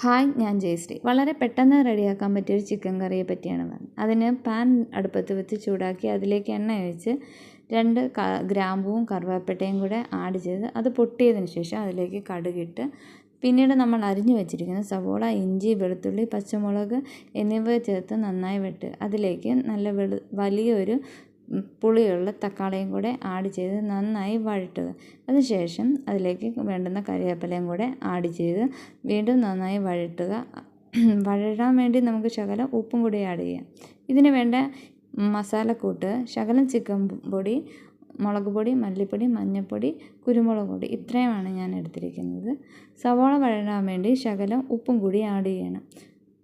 Hi, ഞാൻ ജയശ്രീ. വളരെ പെട്ടെന്ന് റെഡിയാക്കാൻ പറ്റിയൊരു ചിക്കൻ കറിയെ പറ്റിയാണ് പറഞ്ഞത്. അതിന് പാൻ അടുപ്പത്ത് വെച്ച് ചൂടാക്കി അതിലേക്ക് എണ്ണ ഒഴിച്ച് 2 ഗ്രാമ്പുവും കറുവാപ്പട്ടയും കൂടെ ആഡ് ചെയ്ത് അത് പൊട്ടിയതിന് ശേഷം അതിലേക്ക് കടുകിട്ട് പിന്നീട് നമ്മൾ അരിഞ്ഞു വെച്ചിരിക്കുന്ന സവോള, ഇഞ്ചി, വെളുത്തുള്ളി, പച്ചമുളക് എന്നിവ ചേർത്ത് നന്നായി വെട്ട്. അതിലേക്ക് നല്ല വലിയൊരു പുളിയുള്ള തക്കാളിയും കൂടെ ആഡ് ചെയ്ത് നന്നായി വഴറ്റുക. അതിനുശേഷം അതിലേക്ക് വേണ്ടുന്ന കറിവേപ്പിലയും കൂടെ ആഡ് ചെയ്ത് വീണ്ടും നന്നായി വഴറ്റുക. വഴറ്റാൻ വേണ്ടി നമുക്ക് ശകലം ഉപ്പും കൂടി ആഡ് ചെയ്യാം. ഇതിന് വേണ്ട മസാലക്കൂട്ട് ശകലം ചിക്കൻ പൊടി, മുളക് പൊടി, മല്ലിപ്പൊടി, മഞ്ഞൾപ്പൊടി, കുരുമുളക് പൊടി ഇത്രയുമാണ് ഞാൻ എടുത്തിരിക്കുന്നത്. സവോള വഴറ്റാൻ വേണ്ടി ശകലം ഉപ്പും കൂടി ആഡ് ചെയ്യണം.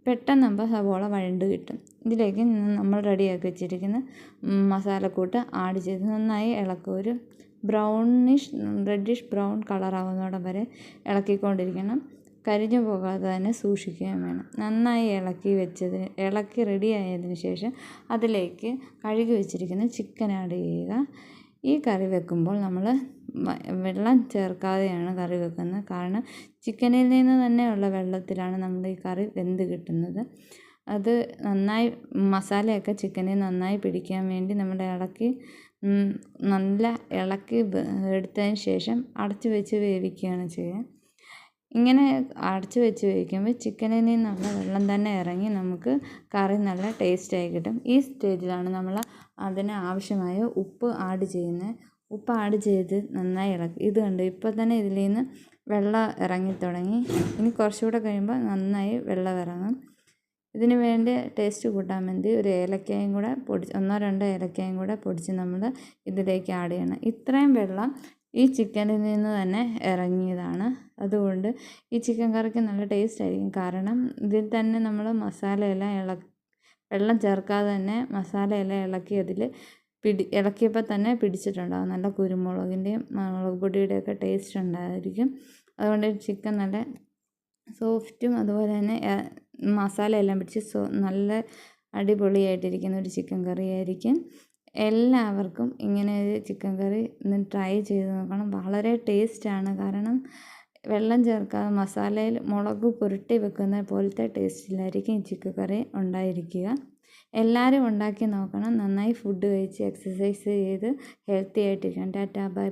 പെട്ടെന്ന് നമ്മൾ സവോള വഴണ്ട് കിട്ടും. ഇതിലേക്ക് നമ്മൾ റെഡിയാക്കി വെച്ചിരിക്കുന്ന മസാലക്കൂട്ട് ആഡ് ചെയ്ത് നന്നായി ഇളക്കുക. ഒരു റെഡിഷ് ബ്രൗൺ കളറാവുന്നോടം വരെ ഇളക്കിക്കൊണ്ടിരിക്കണം. കരിഞ്ഞു പോകാതെ തന്നെ സൂക്ഷിക്കുകയും വേണം. നന്നായി ഇളക്കി റെഡിയായതിനു ശേഷം അതിലേക്ക് കഴുകി വെച്ചിരിക്കുന്ന ചിക്കൻ ആഡ് ചെയ്യുക. ഈ കറി വെക്കുമ്പോൾ നമ്മൾ വെള്ളം ചേർക്കാതെയാണ് കറി വെക്കുന്നത്. കാരണം ചിക്കനിൽ നിന്ന് തന്നെയുള്ള വെള്ളത്തിലാണ് നമ്മൾ ഈ കറി വെന്ത് കിട്ടുന്നത്. അത് നന്നായി മസാലയൊക്കെ ചിക്കനിൽ നന്നായി പിടിക്കാൻ വേണ്ടി നമ്മൾ നല്ല ഇളക്കി എടുത്തതിന് ശേഷം അടച്ചു വെച്ച് വേവിക്കുകയാണ് ചെയ്യുക. ഇങ്ങനെ അടച്ചു വെച്ച് വേവിക്കുമ്പോൾ ചിക്കനിൽ നിന്നുള്ള വെള്ളം തന്നെ ഇറങ്ങി നമുക്ക് കറി നല്ല ടേസ്റ്റായി കിട്ടും. ഈ സ്റ്റേജിലാണ് നമ്മൾ അതിന് ആവശ്യമായ ഉപ്പ് ആഡ് ചെയ്യുന്നത്. ഉപ്പ് ആഡ് ചെയ്ത് നന്നായി ഇളക്കി. ഇത് കണ്ട് ഇപ്പോൾ തന്നെ ഇതിൽ നിന്ന് വെള്ളം ഇറങ്ങി തുടങ്ങി. ഇനി കുറച്ചുകൂടെ കഴിയുമ്പോൾ നന്നായി വെള്ളം ഇറങ്ങും. ഇതിന് വേണ്ടി ടേസ്റ്റ് കൂട്ടാൻ വേണ്ടി ഒരു ഏലക്കായും കൂടെ ഒന്നോ രണ്ടോ ഏലക്കായും കൂടെ പൊടിച്ച് നമ്മൾ ഇതിലേക്ക് ആഡ് ചെയ്യണം. ഇത്രയും വെള്ളം ഈ ചിക്കനിൽ നിന്ന് തന്നെ ഇറങ്ങിയതാണ്. അതുകൊണ്ട് ഈ ചിക്കൻ കറിക്ക് നല്ല ടേസ്റ്റ് ആയിരിക്കും. കാരണം ഇതിൽ തന്നെ നമ്മൾ മസാലയെല്ലാം വെള്ളം ചേർക്കാതെ തന്നെ മസാലയെല്ലാം ഇളക്കിയപ്പോൾ തന്നെ പിടിച്ചിട്ടുണ്ടാകും. നല്ല കുരുമുളകിൻ്റെയും മുളക് പൊടിയുടെയൊക്കെ ടേസ്റ്റ് ഉണ്ടായിരിക്കും. അതുകൊണ്ട് ചിക്കൻ നല്ല സോഫ്റ്റും അതുപോലെ തന്നെ മസാലയെല്ലാം പിടിച്ച് നല്ല അടിപൊളിയായിട്ടിരിക്കുന്ന ഒരു ചിക്കൻ കറി ആയിരിക്കും. എല്ലാവർക്കും ഇങ്ങനെ ഒരു ചിക്കൻ കറി ഒന്ന് ട്രൈ ചെയ്ത് നോക്കണം. വളരെ ടേസ്റ്റാണ്. കാരണം വെള്ളം ചേർക്കാതെ മസാലയിൽ മുളക് പുരട്ടി വെക്കുന്ന പോലത്തെ ടേസ്റ്റിലായിരിക്കും ഈ ചിക്കൻ കറി ഉണ്ടായിരിക്കുക. എല്ലാവരും ഉണ്ടാക്കി നോക്കണം. നന്നായി ഫുഡ് കഴിച്ച് എക്സസൈസ് ചെയ്ത് ഹെൽത്തി ആയിട്ടിരിക്കണം. ടാറ്റാ, ബൈ.